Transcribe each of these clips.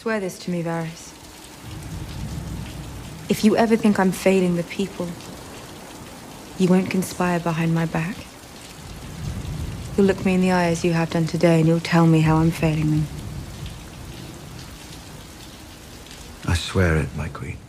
Swear this to me, Varys. If you ever think I'm failing the people, you won't conspire behind my back. You'll look me in the eye as you have done today, and you'll tell me how I'm failing them. I swear it, my queen.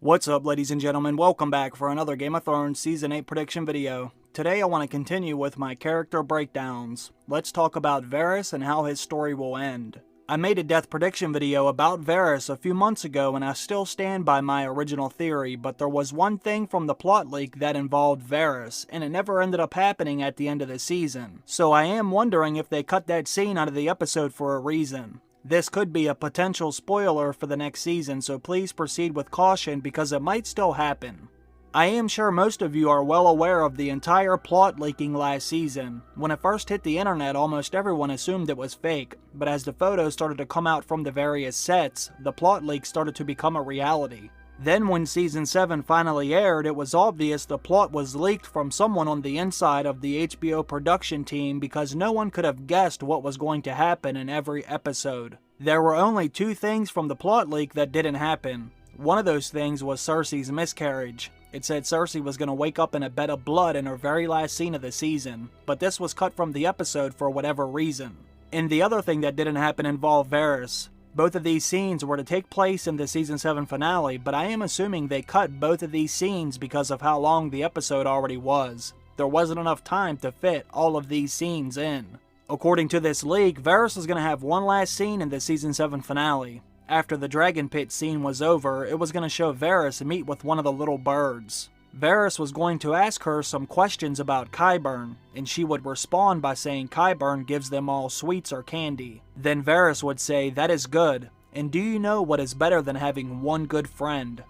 What's up, ladies and gentlemen? Welcome back for another Game of Thrones Season 8 prediction video. Today I want to continue with my character breakdowns. Let's talk about Varys and how his story will end. I made a death prediction video about Varys a few months ago and I still stand by my original theory, but there was one thing from the plot leak that involved Varys, and it never ended up happening at the end of the season. So I am wondering if they cut that scene out of the episode for a reason. This could be a potential spoiler for the next season, so please proceed with caution because it might still happen. I am sure most of you are well aware of the entire plot leaking last season. When it first hit the internet, almost everyone assumed it was fake, but as the photos started to come out from the various sets, the plot leak started to become a reality. Then when Season 7 finally aired, it was obvious the plot was leaked from someone on the inside of the HBO production team because no one could have guessed what was going to happen in every episode. There were only two things from the plot leak that didn't happen. One of those things was Cersei's miscarriage. It said Cersei was going to wake up in a bed of blood in her very last scene of the season, but this was cut from the episode for whatever reason. And the other thing that didn't happen involved Varys. Both of these scenes were to take place in the Season 7 finale, but I am assuming they cut both of these scenes because of how long the episode already was. There wasn't enough time to fit all of these scenes in. According to this leak, Varys is going to have one last scene in the Season 7 finale. After the Dragon Pit scene was over, it was going to show Varys meet with one of the little birds. Varys was going to ask her some questions about Qyburn, and she would respond by saying Qyburn gives them all sweets or candy. Then Varys would say, "That is good, and do you know what is better than having one good friend?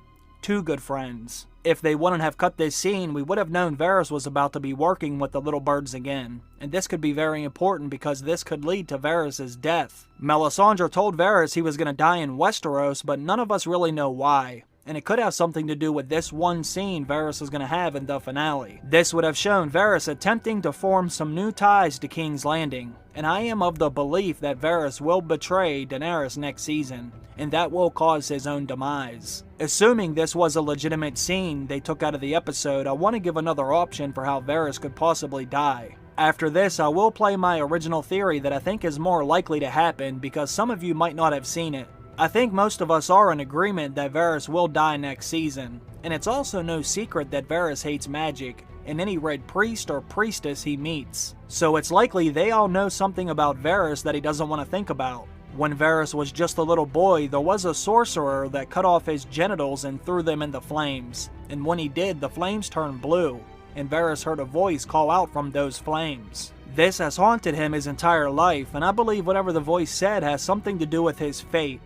Two good friends." If they wouldn't have cut this scene, we would have known Varys was about to be working with the little birds again. And this could be very important because this could lead to Varys' death. Melisandre told Varys he was going to die in Westeros, but none of us really know why. And it could have something to do with this one scene Varys is going to have in the finale. This would have shown Varys attempting to form some new ties to King's Landing. And I am of the belief that Varys will betray Daenerys next season, and that will cause his own demise. Assuming this was a legitimate scene they took out of the episode, I want to give another option for how Varys could possibly die. After this, I will play my original theory that I think is more likely to happen because some of you might not have seen it. I think most of us are in agreement that Varys will die next season, and it's also no secret that Varys hates magic and any red priest or priestess he meets. So it's likely they all know something about Varys that he doesn't want to think about. When Varys was just a little boy, there was a sorcerer that cut off his genitals and threw them in the flames, and when he did, the flames turned blue, and Varys heard a voice call out from those flames. This has haunted him his entire life, and I believe whatever the voice said has something to do with his fate.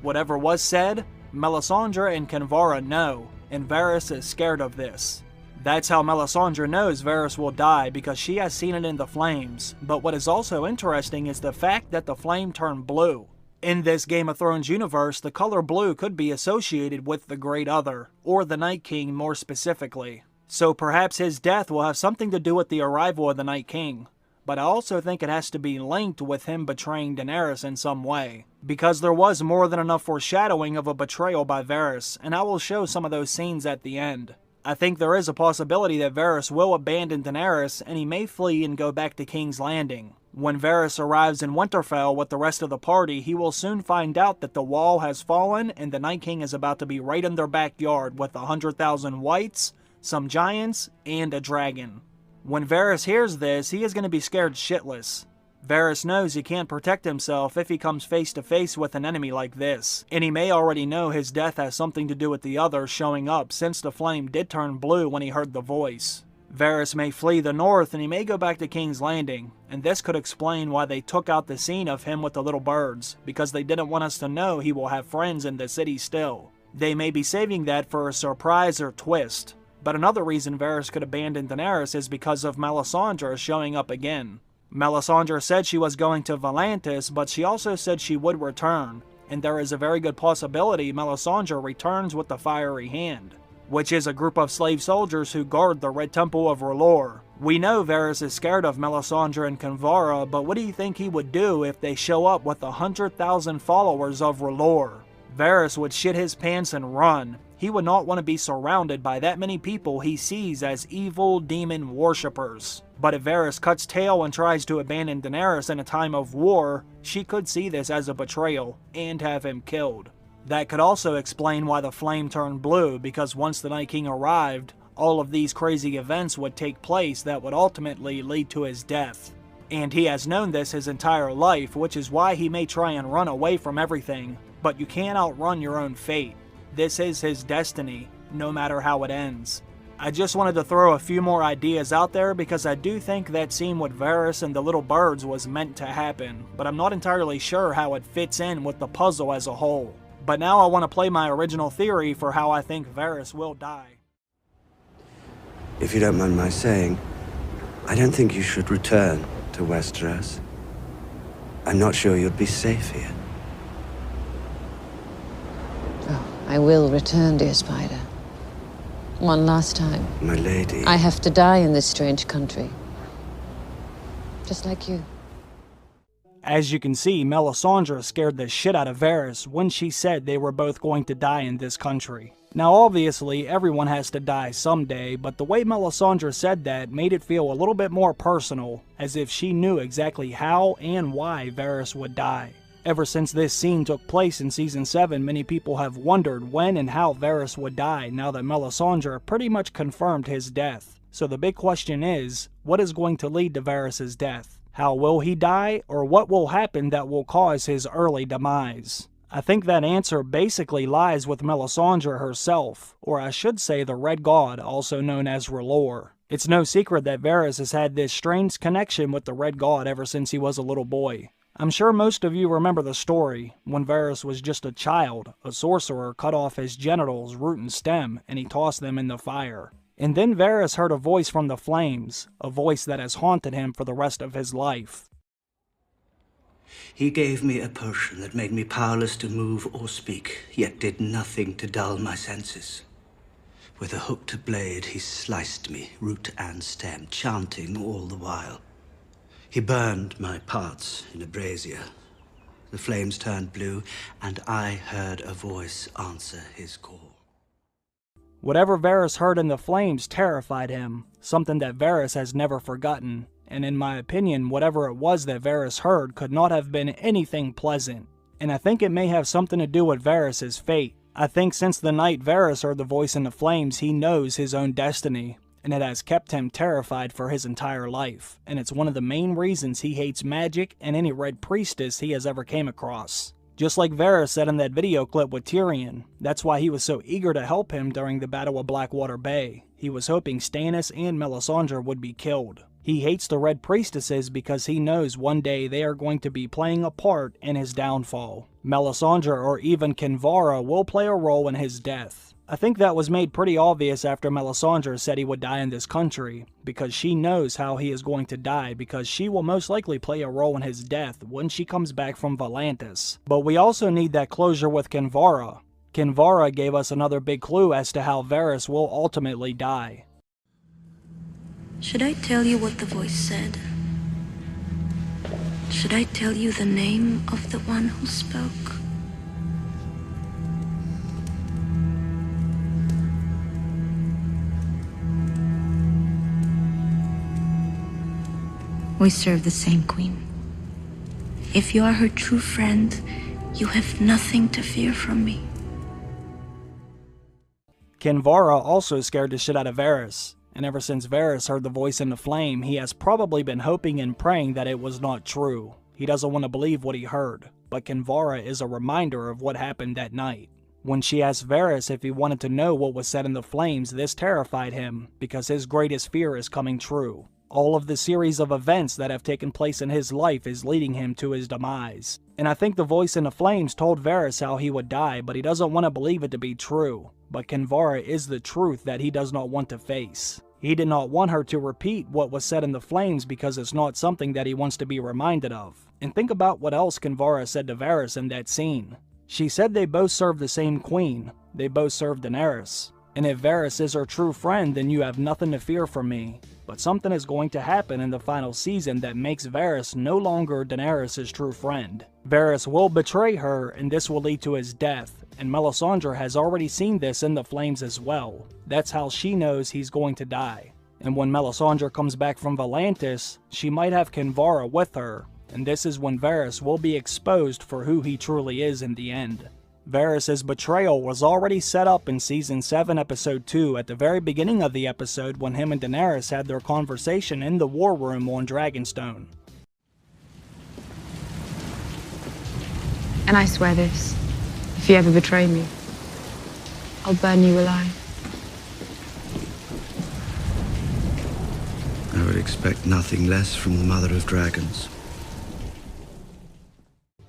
Whatever was said, Melisandre and Kinvara know, and Varys is scared of this. That's how Melisandre knows Varys will die, because she has seen it in the flames. But what is also interesting is the fact that the flame turned blue. In this Game of Thrones universe, the color blue could be associated with the Great Other, or the Night King more specifically. So perhaps his death will have something to do with the arrival of the Night King. But I also think it has to be linked with him betraying Daenerys in some way, because there was more than enough foreshadowing of a betrayal by Varys, and I will show some of those scenes at the end. I think there is a possibility that Varys will abandon Daenerys and he may flee and go back to King's Landing. When Varys arrives in Winterfell with the rest of the party, he will soon find out that the wall has fallen and the Night King is about to be right in their backyard with 100,000 whites, some giants, and a dragon. When Varys hears this, he is going to be scared shitless. Varys knows he can't protect himself if he comes face to face with an enemy like this, and he may already know his death has something to do with the others showing up since the flame did turn blue when he heard the voice. Varys may flee the north and he may go back to King's Landing, and this could explain why they took out the scene of him with the little birds, because they didn't want us to know he will have friends in the city still. They may be saving that for a surprise or twist. But another reason Varys could abandon Daenerys is because of Melisandre showing up again. Melisandre said she was going to Volantis, but she also said she would return, and there is a very good possibility Melisandre returns with the Fiery Hand, which is a group of slave soldiers who guard the Red Temple of R'hllor. We know Varys is scared of Melisandre and Kinvara, but what do you think he would do if they show up with 100,000 followers of R'hllor? Varys would shit his pants and run. He would not want to be surrounded by that many people he sees as evil demon worshippers. But if Varys cuts tail and tries to abandon Daenerys in a time of war, she could see this as a betrayal and have him killed. That could also explain why the flame turned blue, because once the Night King arrived, all of these crazy events would take place that would ultimately lead to his death. And he has known this his entire life, which is why he may try and run away from everything, but you can't outrun your own fate. This is his destiny, no matter how it ends. I just wanted to throw a few more ideas out there because I do think that scene with Varys and the little birds was meant to happen, but I'm not entirely sure how it fits in with the puzzle as a whole. But now I want to play my original theory for how I think Varys will die. If you don't mind my saying, I don't think you should return to Westeros. I'm not sure you'd be safe here. Oh, I will return, dear Spider. One last time. My lady. I have to die in this strange country. Just like you. As you can see, Melisandre scared the shit out of Varys when she said they were both going to die in this country. Now obviously, everyone has to die someday, but the way Melisandre said that made it feel a little bit more personal, as if she knew exactly how and why Varys would die. Ever since this scene took place in Season 7, many people have wondered when and how Varys would die now that Melisandre pretty much confirmed his death. So the big question is, what is going to lead to Varys' death? How will he die, or what will happen that will cause his early demise? I think that answer basically lies with Melisandre herself, or I should say the Red God, also known as R'hllor. It's no secret that Varys has had this strange connection with the Red God ever since he was a little boy. I'm sure most of you remember the story, when Varys was just a child, a sorcerer cut off his genitals, root and stem, and he tossed them in the fire. And then Varys heard a voice from the flames, a voice that has haunted him for the rest of his life. He gave me a potion that made me powerless to move or speak, yet did nothing to dull my senses. With a hooked blade he sliced me, root and stem, chanting all the while. He burned my parts in a brazier. The flames turned blue, and I heard a voice answer his call. Whatever Varys heard in the flames terrified him, something that Varys has never forgotten. And in my opinion, whatever it was that Varys heard could not have been anything pleasant. And I think it may have something to do with Varys' fate. I think since the night Varys heard the voice in the flames, he knows his own destiny, and it has kept him terrified for his entire life. And it's one of the main reasons he hates magic and any Red Priestess he has ever came across. Just like Varys said in that video clip with Tyrion, that's why he was so eager to help him during the Battle of Blackwater Bay. He was hoping Stannis and Melisandre would be killed. He hates the Red Priestesses because he knows one day they are going to be playing a part in his downfall. Melisandre or even Kinvara will play a role in his death. I think that was made pretty obvious after Melisandre said he would die in this country, because she knows how he is going to die, because she will most likely play a role in his death when she comes back from Volantis. But we also need that closure with Kinvara. Kinvara gave us another big clue as to how Varys will ultimately die. Should I tell you what the voice said? Should I tell you the name of the one who spoke? We serve the same queen. If you are her true friend, you have nothing to fear from me. Kinvara also scared the shit out of Varys. And ever since Varys heard the voice in the flame, he has probably been hoping and praying that it was not true. He doesn't want to believe what he heard, but Kinvara is a reminder of what happened that night. When she asked Varys if he wanted to know what was said in the flames, this terrified him, because his greatest fear is coming true. All of the series of events that have taken place in his life is leading him to his demise. And I think the voice in the flames told Varys how he would die, but he doesn't want to believe it to be true. But Kinvara is the truth that he does not want to face. He did not want her to repeat what was said in the flames because it's not something that he wants to be reminded of. And think about what else Kinvara said to Varys in that scene. She said they both serve the same queen. They both serve Daenerys. And if Varys is her true friend, then you have nothing to fear from me. But something is going to happen in the final season that makes Varys no longer Daenerys' true friend. Varys will betray her, and this will lead to his death, and Melisandre has already seen this in the flames as well. That's how she knows he's going to die. And when Melisandre comes back from Volantis, she might have Kinvara with her, and this is when Varys will be exposed for who he truly is in the end. Varys' betrayal was already set up in Season 7, Episode 2 at the very beginning of the episode when him and Daenerys had their conversation in the war room on Dragonstone. And I swear this, if you ever betray me, I'll burn you alive. I would expect nothing less from the Mother of Dragons.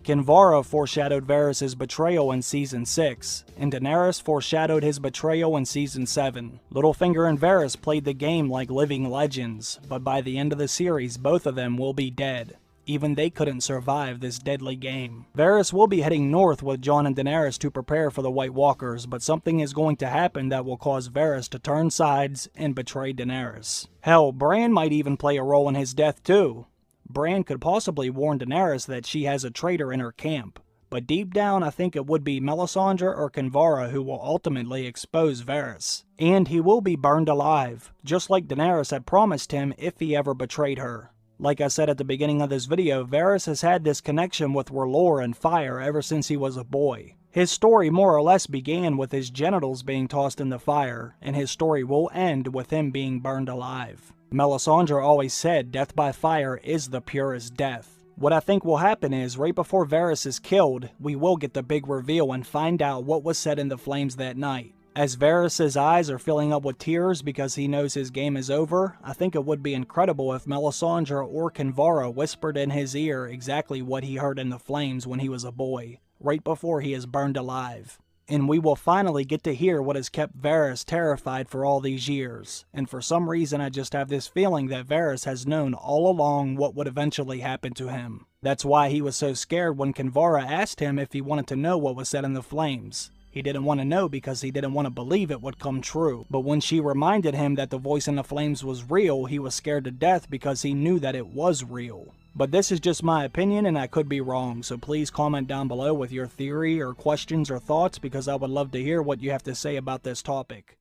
Kinvara foreshadowed Varys' betrayal in Season 6, and Daenerys foreshadowed his betrayal in Season 7. Littlefinger and Varys played the game like living legends, but by the end of the series, both of them will be dead. Even they couldn't survive this deadly game. Varys will be heading north with Jon and Daenerys to prepare for the White Walkers, but something is going to happen that will cause Varys to turn sides and betray Daenerys. Hell, Bran might even play a role in his death too. Bran could possibly warn Daenerys that she has a traitor in her camp, but deep down I think it would be Melisandre or Kinvara who will ultimately expose Varys. And he will be burned alive, just like Daenerys had promised him if he ever betrayed her. Like I said at the beginning of this video, Varys has had this connection with R'hllor and fire ever since he was a boy. His story more or less began with his genitals being tossed in the fire, and his story will end with him being burned alive. Melisandre always said death by fire is the purest death. What I think will happen is, right before Varys is killed, we will get the big reveal and find out what was said in the flames that night. As Varys' eyes are filling up with tears because he knows his game is over, I think it would be incredible if Melisandre or Kinvara whispered in his ear exactly what he heard in the flames when he was a boy, right before he is burned alive. And we will finally get to hear what has kept Varys terrified for all these years. And for some reason I just have this feeling that Varys has known all along what would eventually happen to him. That's why he was so scared when Kinvara asked him if he wanted to know what was said in the flames. He didn't want to know because he didn't want to believe it would come true. But when she reminded him that the voice in the flames was real, he was scared to death because he knew that it was real. But this is just my opinion and I could be wrong, so please comment down below with your theory or questions or thoughts because I would love to hear what you have to say about this topic.